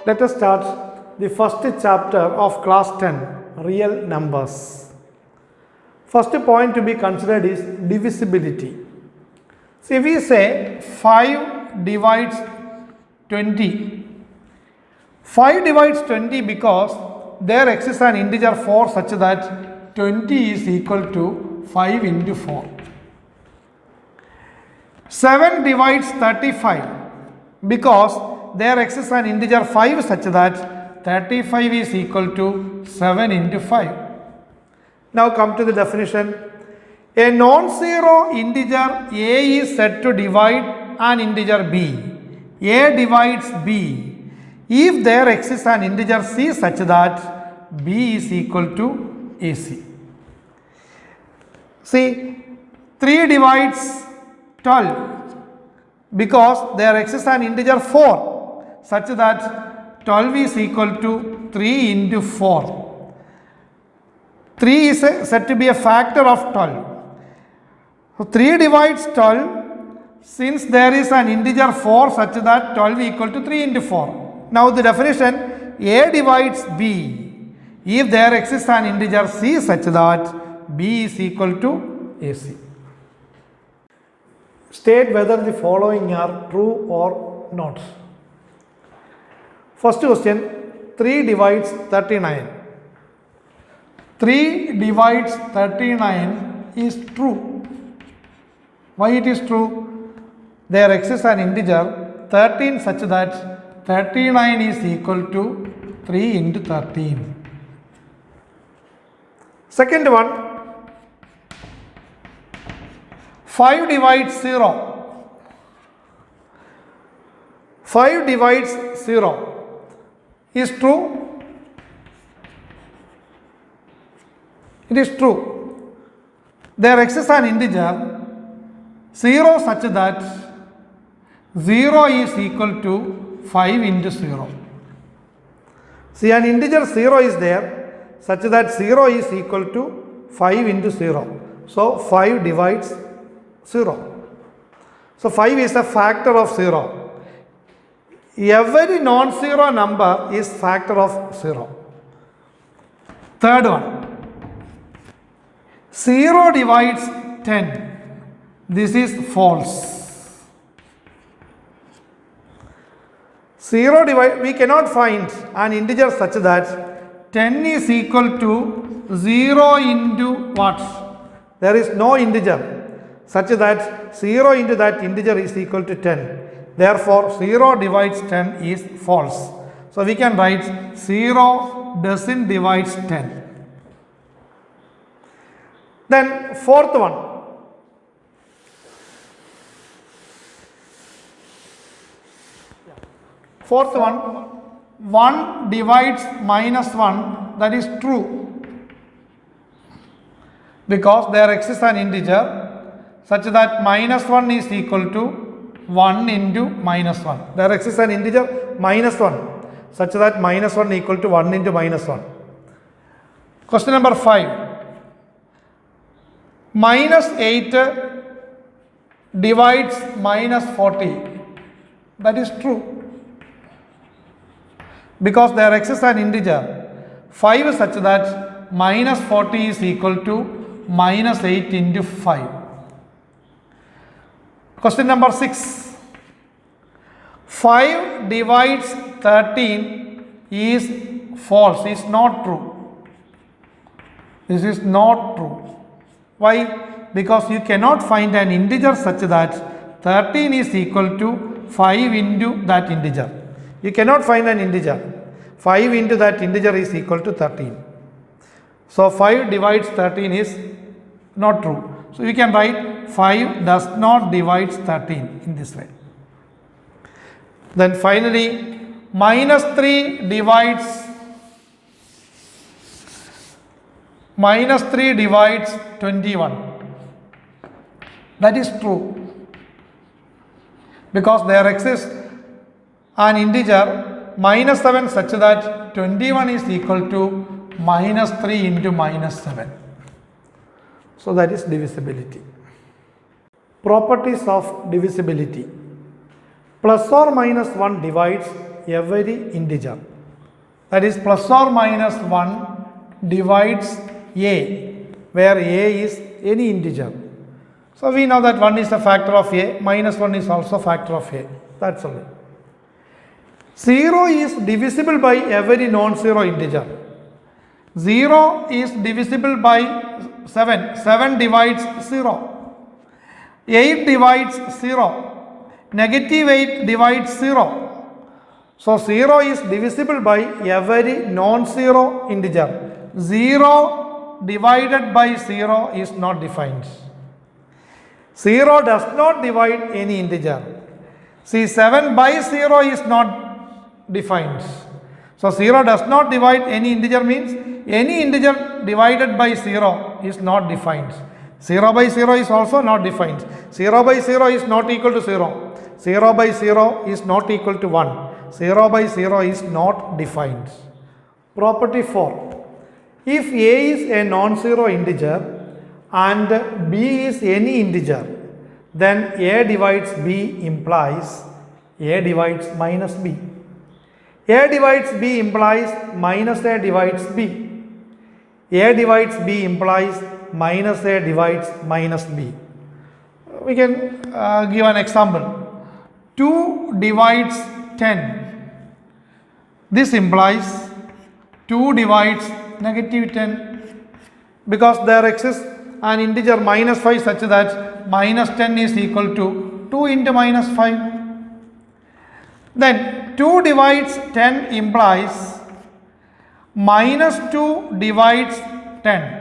Let us start the first chapter of class 10, real numbers. First point to be considered is divisibility. So if we say 5 divides 20, 5 divides 20 because there exists an integer 4 such that 20 is equal to 5 into 4. 7 divides 35 because there exists an integer 5 such that 35 is equal to 7 into 5. Now come to the definition. A non-zero integer a is said to divide an integer b. A divides b if there exists an integer c such that b is equal to ac. See, 3 divides 12 because there exists an integer 4 such that 12 is equal to 3 into 4. 3 is said to be a factor of 12. So 3 divides 12 since there is an integer 4 such that 12 equal to 3 into 4. Now the definition, a divides b if there exists an integer c such that b is equal to ac. State whether the following are true or not. First question, 3 divides 39. 3 divides 39 is true. Why it is true? There exists an integer 13 such that 39 is equal to 3 into 13. Second one, 5 divides 0. 5 divides 0 is true. It is true. There exists an integer 0 such that 0 is equal to 5 into 0. See, an integer 0 is there such that 0 is equal to 5 into 0. So 5 divides 0. So 5 is a factor of 0. Every non-zero number is factor of 0. Third one, 0 divides 10. This is false. 0 divide, we cannot find an integer such that 10 is equal to 0 into what? There is no integer such that 0 into that integer is equal to 10. Therefore, 0 divides 10 is false. So we can write 0 doesn't divide 10. Then fourth one. Fourth one, 1 divides minus 1, that is true. Because there exists an integer such that minus 1 is equal to 1 into minus 1. There exists an integer minus 1 such that minus 1 equal to 1 into minus 1. Question number 5. Minus 8 divides minus 40. That is true. Because there exists an integer 5 such that minus 40 is equal to minus 8 into 5. Question number 6. 5 divides 13 is false, is not true. This is not true. Why? Because you cannot find an integer such that 13 is equal to 5 into that integer. You cannot find an integer. 5 into that integer is equal to 13. So 5 divides 13 is not true. So you can write 5 does not divide 13 in this way. Then finally, minus 3 divides 21. That is true. Because there exists an integer minus 7 such that 21 is equal to minus 3 into minus 7. So that is divisibility. Properties of divisibility. Plus or minus 1 divides every integer. That is plus or minus 1 divides a, where a is any integer. So we know that 1 is a factor of a, minus 1 is also a factor of a. That's all. 0 is divisible by every non-zero integer. 0 is divisible by 7. 7 divides 0. 8 divides 0. Negative 8 divides 0. So 0 is divisible by every non-zero integer. 0 divided by 0 is not defined. 0 does not divide any integer. See, 7 by 0 is not defined. So 0 does not divide any integer means any integer divided by 0 is not defined. 0 by 0 is also not defined. 0 by 0 is not equal to 0. 0 by 0 is not equal to 1. 0 by 0 is not defined. Property 4. If a is a non-zero integer and b is any integer, then a divides b implies a divides minus b. A divides b implies minus a divides b. A divides b implies minus a divides minus b. We can give an example. 2 divides 10. This implies 2 divides negative 10 because there exists an integer minus 5 such that minus 10 is equal to 2 into minus 5. Then 2 divides 10 implies minus 2 divides 10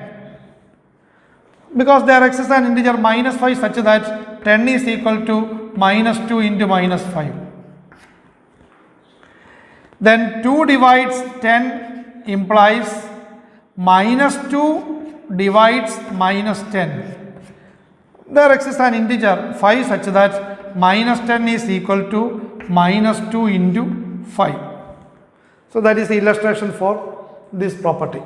because there exists an integer minus 5 such that 10 is equal to minus 2 into minus 5. Then 2 divides 10 implies minus 2 divides minus 10. There exists an integer 5 such that minus 10 is equal to minus 2 into 5. So that is the illustration for this property.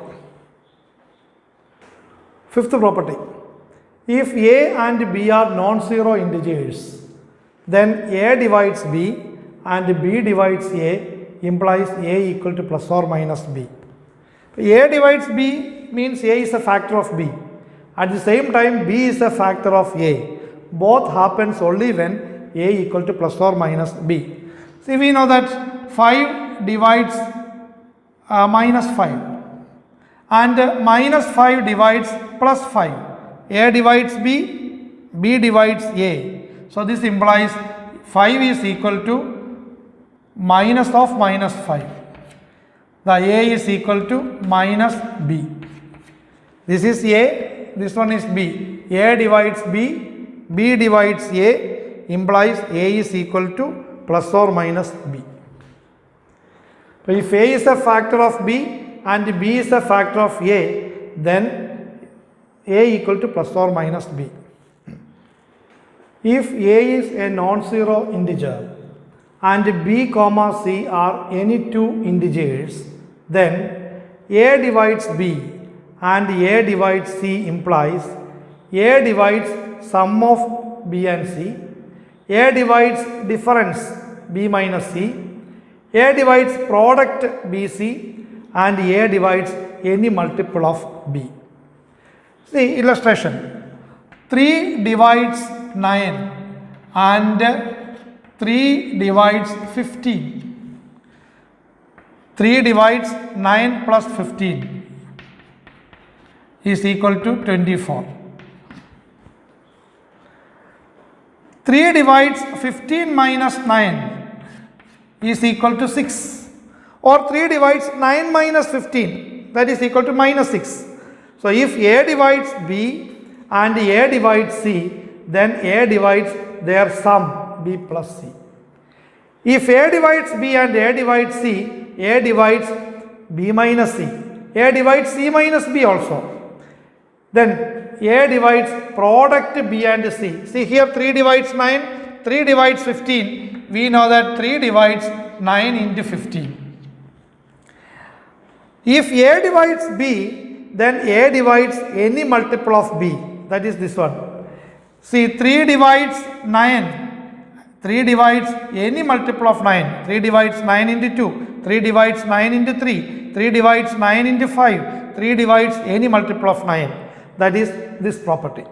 Fifth property. If a and b are non-zero integers, then a divides b and b divides a implies a equal to plus or minus b. A divides b means a is a factor of b. At the same time, b is a factor of a. Both happens only when a equal to plus or minus b. See, we know that 5 divides minus 5 and minus 5 divides plus 5. A divides b, b divides a. So this implies 5 is equal to minus of minus 5. The a is equal to minus b. This is a, this one is b. A divides b, b divides a implies a is equal to plus or minus b. So if a is a factor of b and b is a factor of a, then a equal to plus or minus b. If a is a non-zero integer and b comma c are any two integers, then a divides b and a divides c implies a divides sum of b and c, a divides difference b minus c, a divides product bc, and a divides any multiple of b. See illustration. 3 divides 9 and 3 divides 15. 3 divides 9 plus 15 is equal to 24. 3 divides 15 minus 9 is equal to 6, or 3 divides 9 minus 15, that is equal to minus 6. So if a divides b and a divides c, then a divides their sum b plus c. If a divides b and a divides c, a divides b minus c, a divides c minus b also. Then a divides product b and c. See here 3 divides 9, 3 divides 15. We know that 3 divides 9 into 15. If a divides b, then a divides any multiple of b, that is this one. See 3 divides 9, 3 divides any multiple of 9. 3 divides 9 into 2. 3 divides 9 into 3. 3 divides 9 into 5. 3 divides any multiple of 9. That is this property.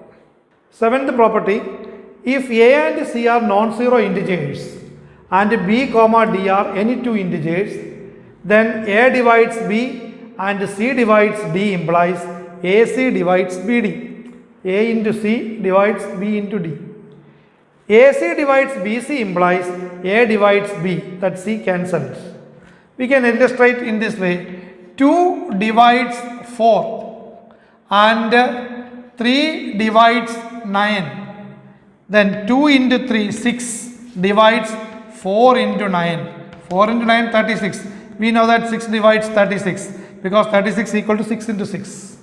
Seventh property, if A and C are non-zero integers and B comma D are any two integers, then A divides B and C divides D implies AC divides BD. A into C divides B into D. AC divides BC implies A divides B, that C cancels. We can illustrate in this way. 2 divides 4 and 3 divides 9. Then 2 into 3, 6 divides 4 into 9. 4 into 9, 36. We know that 6 divides 36 because 36 equal to 6 into 6.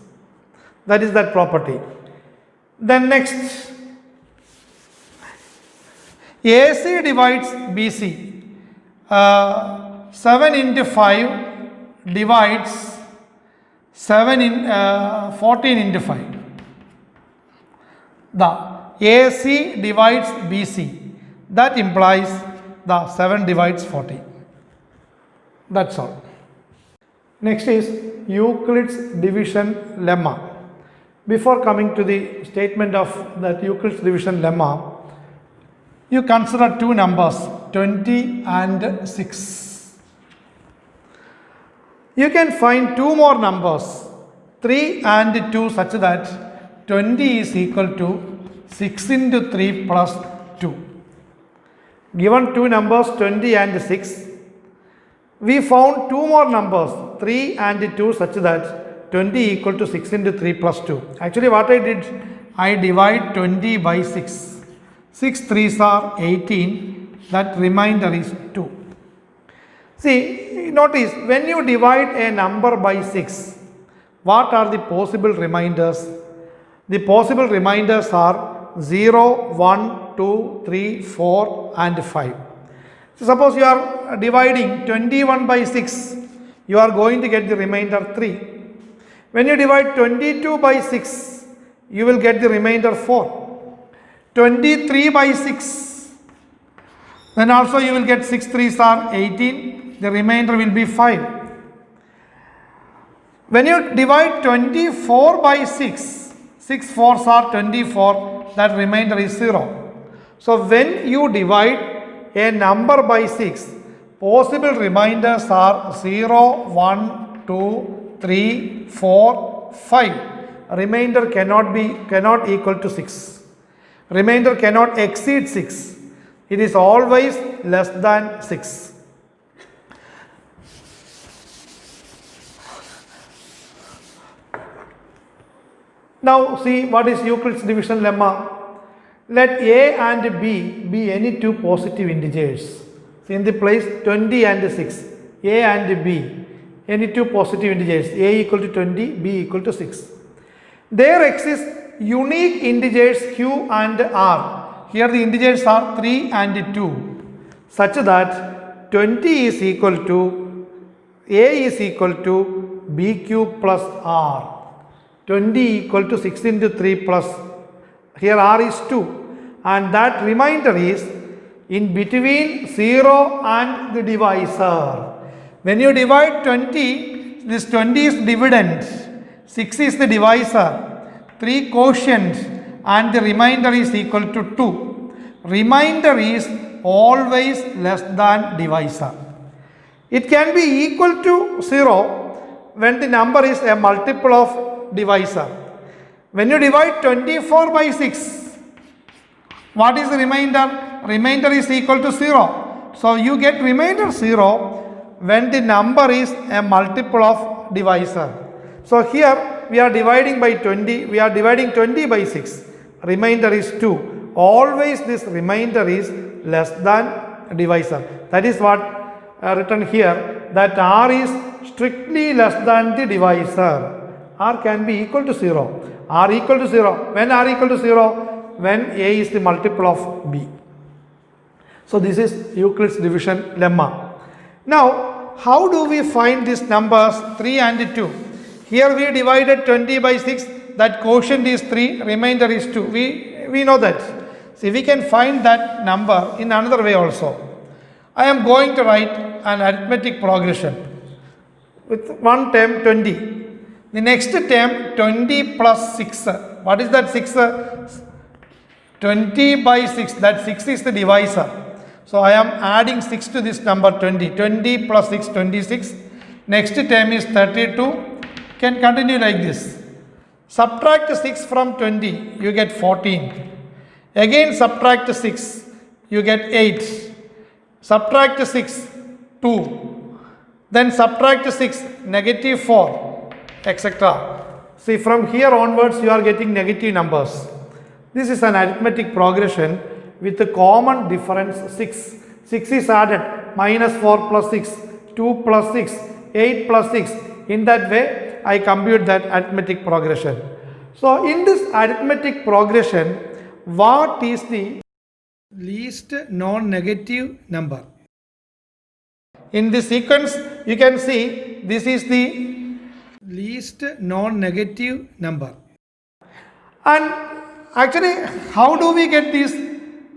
That is that property. Then next, AC divides BC. 7 into 5 divides 14 into 5. The AC divides BC. That implies the 7 divides 40. That's all. Next is Euclid's division lemma. Before coming to the statement of that Euclid's division lemma, you consider two numbers, 20 and 6. You can find two more numbers, 3 and 2, such that 20 is equal to 6 into 3 plus 2. Given two numbers, 20 and 6, we found two more numbers, 3 and 2, such that 20 equal to 6 into 3 plus 2. Actually what I did, I divide 20 by 6. 6 3s are 18, that remainder is 2. See, notice when you divide a number by 6, what are the possible remainders? The possible remainders are 0, 1, 2, 3, 4 and 5. So suppose you are dividing 21 by 6, you are going to get the remainder 3. When you divide 22 by 6, you will get the remainder 4. 23 by 6, then also you will get 6 3s are 18, the remainder will be 5. When you divide 24 by 6, 6 4s are 24, that remainder is 0. So when you divide a number by 6, possible remainders are 0, 1, 2, 3, 4, 5. Remainder cannot equal to 6. Remainder cannot exceed 6. It is always less than 6. Now see what is Euclid's division lemma. Let A and B be any two positive integers. See in the place 20 and 6. A and B, any two positive integers. A equal to 20, B equal to 6. There exist unique integers Q and R. Here the integers are 3 and 2, such that 20 is equal to A is equal to BQ plus R. 20 equal to 6 into 3 plus, here R is 2, and that remainder is in between 0 and the divisor. When you divide 20, this 20 is dividend, 6 is the divisor, 3 quotient, and the remainder is equal to 2. Remainder is always less than divisor. It can be equal to 0 when the number is a multiple of divisor. When you divide 24 by 6, what is the remainder? Remainder is equal to 0. So you get remainder 0 when the number is a multiple of divisor. So here we are dividing by 20, we are dividing 20 by 6, remainder is 2. Always this remainder is less than divisor. That is what written here, that R is strictly less than the divisor. R can be equal to 0. R equal to 0. When R equal to 0? When A is the multiple of B. So this is Euclid's division lemma. Now how do we find these numbers 3 and 2? Here we divided 20 by 6, that quotient is 3, remainder is 2. We know that. See, we can find that number in another way also. I am going to write an arithmetic progression with one term 20. The next term 20 plus 6. What is that 6? 20 by 6. That 6 is the divisor. So I am adding 6 to this number 20. 20 plus 6, 26. Next term is 32. Can continue like this. Subtract 6 from 20, you get 14. Again subtract 6, you get 8. Subtract 6, 2. Then subtract 6, negative 4, etc. See, from here onwards you are getting negative numbers. This is an arithmetic progression with a common difference 6. 6 is added, minus 4 plus 6, 2 plus 6, 8 plus 6. In that way, I compute that arithmetic progression. So, in this arithmetic progression, what is the least non-negative number? In this sequence, you can see this is the least non-negative number. And actually, how do we get this?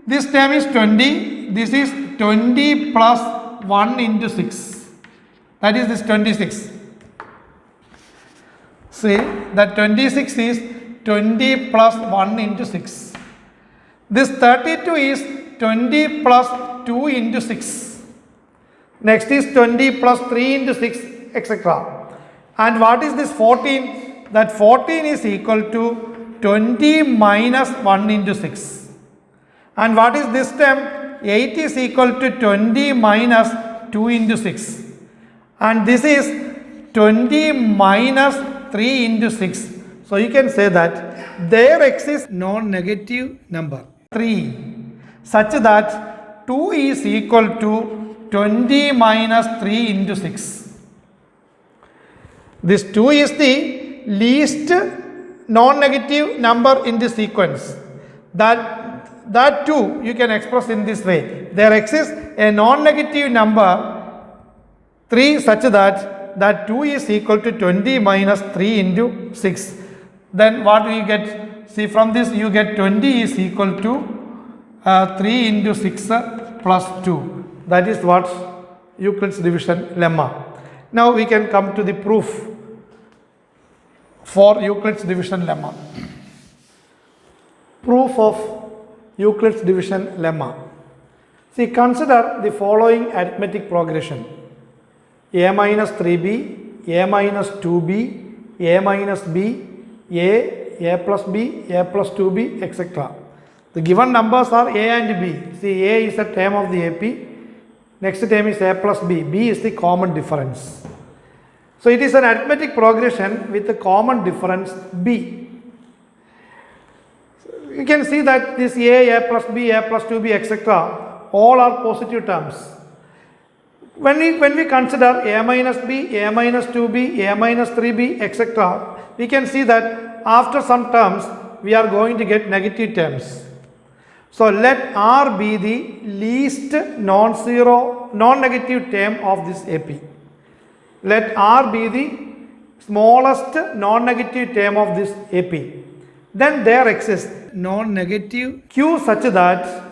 This term is 20. This is 20 plus 1 into 6. That is this 26. See, that 26 is 20 plus 1 into 6. This 32 is 20 plus 2 into 6. Next is 20 plus 3 into 6, etc. And what is this 14? That 14 is equal to 20 minus 1 into 6. And what is this term? 8 is equal to 20 minus 2 into 6. And this is 20 minus 3 into 6. So you can say that there exists non-negative number 3 such that 2 is equal to 20 minus 3 into 6. This 2 is the least non-negative number in this sequence. That 2 you can express in this way. There exists a non-negative number 3 such that 2 is equal to 20 minus 3 into 6. Then what we get? See, from this you get 20 is equal to 3 into 6 plus 2. That is what Euclid's division lemma. Now we can come to the proof for Euclid's division lemma. Proof of Euclid's division lemma. See, consider the following arithmetic progression: a minus 3b, a minus 2b, a minus b, a plus b, a plus 2b, etc. The given numbers are a and b. See, a is a term of the AP. Next term is a plus b. B is the common difference. So it is an arithmetic progression with a common difference b. You can see that this a plus b, a plus 2b, etc. all are positive terms. When we consider a minus b, a minus 2b, a minus 3b, etc., we can see that after some terms we are going to get negative terms. So let R be the least non-negative term of this AP. Let R be the smallest non-negative term of this AP. Then there exists non-negative Q such that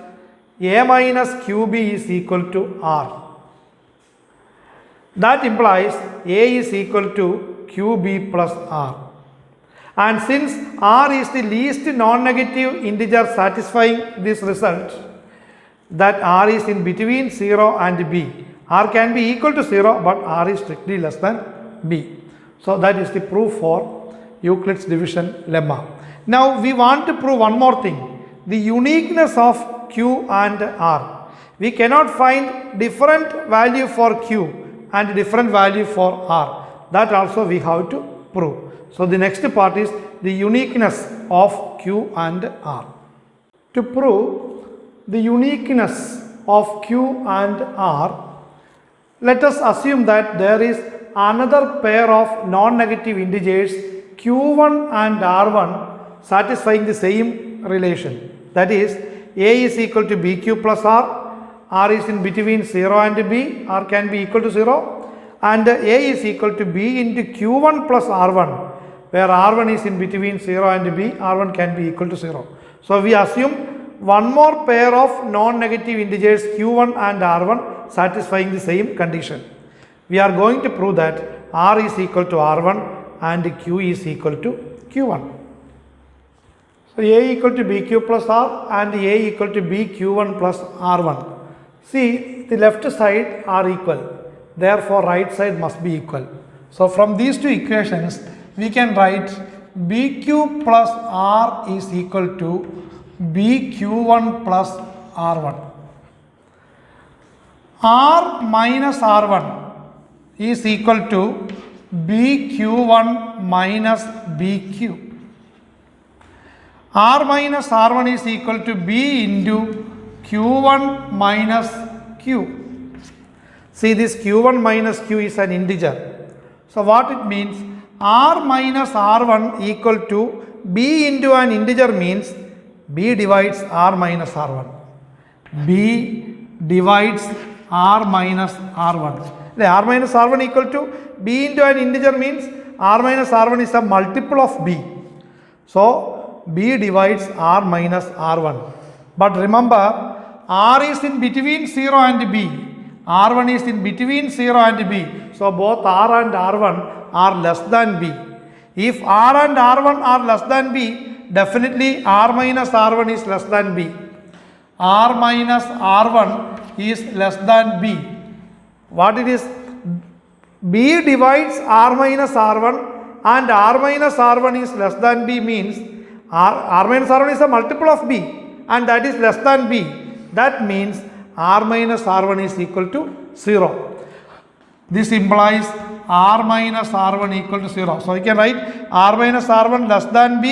A minus QB is equal to R. That implies A is equal to QB plus R. And since R is the least non-negative integer satisfying this result, that R is in between 0 and B. R can be equal to 0, but R is strictly less than B. So that is the proof for Euclid's division lemma. Now we want to prove one more thing: the uniqueness of Q and R. We cannot find different value for Q and different value for R. That also we have to prove. So the next part is the uniqueness of Q and R. To prove the uniqueness of Q and R, let us assume that there is another pair of non-negative integers Q1 and R1 satisfying the same relation. That is, A is equal to BQ plus R, R is in between 0 and B, R can be equal to 0, and A is equal to B into Q1 plus R1, where R1 is in between 0 and B, R1 can be equal to 0. So we assume one more pair of non-negative integers q1 and r1 satisfying the same condition. We are going to prove that r is equal to r1 and q is equal to q1. So a equal to bq plus r and a equal to bq1 plus r1. See, the left side are equal. Therefore, right side must be equal. So from these two equations, we can write bq plus r is equal to bq1 plus r1. R minus r1 is equal to bq1 minus bq. R minus r1 is equal to b into q1 minus q. See, this q1 minus q is an integer. So what it means? R minus r1 equal to b into an integer means b divides r minus r1. b divides r minus r1. R minus r1 equal to b into an integer means r minus r1 is a multiple of b. So b divides r minus r1. But remember, r is in between 0 and b. r1 is in between 0 and b. So both r and r1 are less than b. If r and r1 are less than b, definitely r minus r1 is less than b. r minus r1 is less than b. What it is? b divides r minus r1 and r minus r1 is less than b means r minus r1 is a multiple of b and that is less than b. That means r minus r1 is equal to 0. This implies r minus r1 equal to 0. So you can write r minus r1 less than b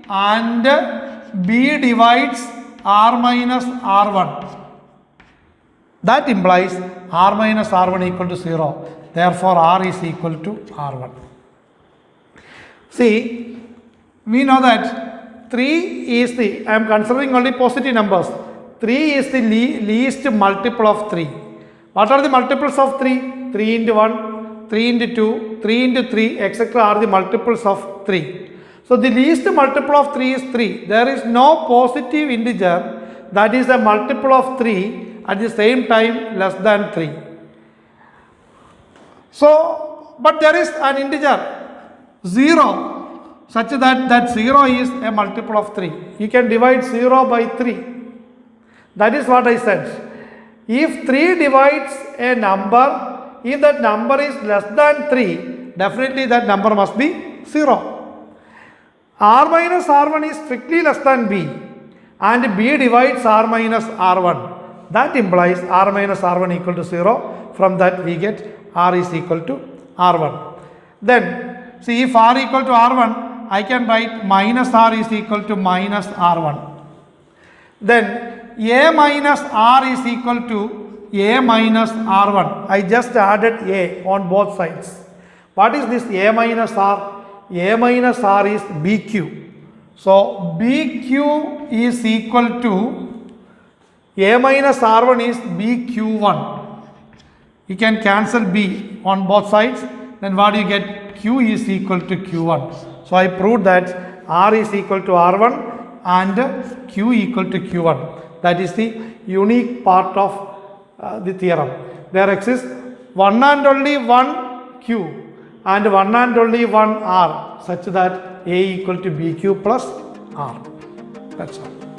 and b divides r minus r1. That implies r minus r1 equal to 0. Therefore, r is equal to r1. See, we know that 3 is the, I am considering only positive numbers. 3 is the least multiple of 3. What are the multiples of 3? 3 into 1, 3 into 2, 3 into 3, etc. are the multiples of 3. So the least multiple of 3 is 3. There is no positive integer that is a multiple of 3 at the same time less than 3. So, but there is an integer 0 such that 0 is a multiple of 3. You can divide 0 by 3. That is what I said. If 3 divides a number, if that number is less than 3, definitely that number must be 0. R minus R1 is strictly less than B and B divides R minus R1. That implies R minus R1 equal to 0. From that we get R is equal to R1. Then see, if R equal to R1, I can write minus R is equal to minus R1. Then A minus R is equal to A minus R1. I just added A on both sides. What is this A minus R? A minus R is BQ. So BQ is equal to A minus R1 is BQ1. You can cancel B on both sides. Then what do you get? Q is equal to Q1. So I proved that R is equal to R1 and Q equal to Q1. That is the unique part of the theorem. There exists one and only one Q and one and only one R such that A equal to BQ plus R. That's all.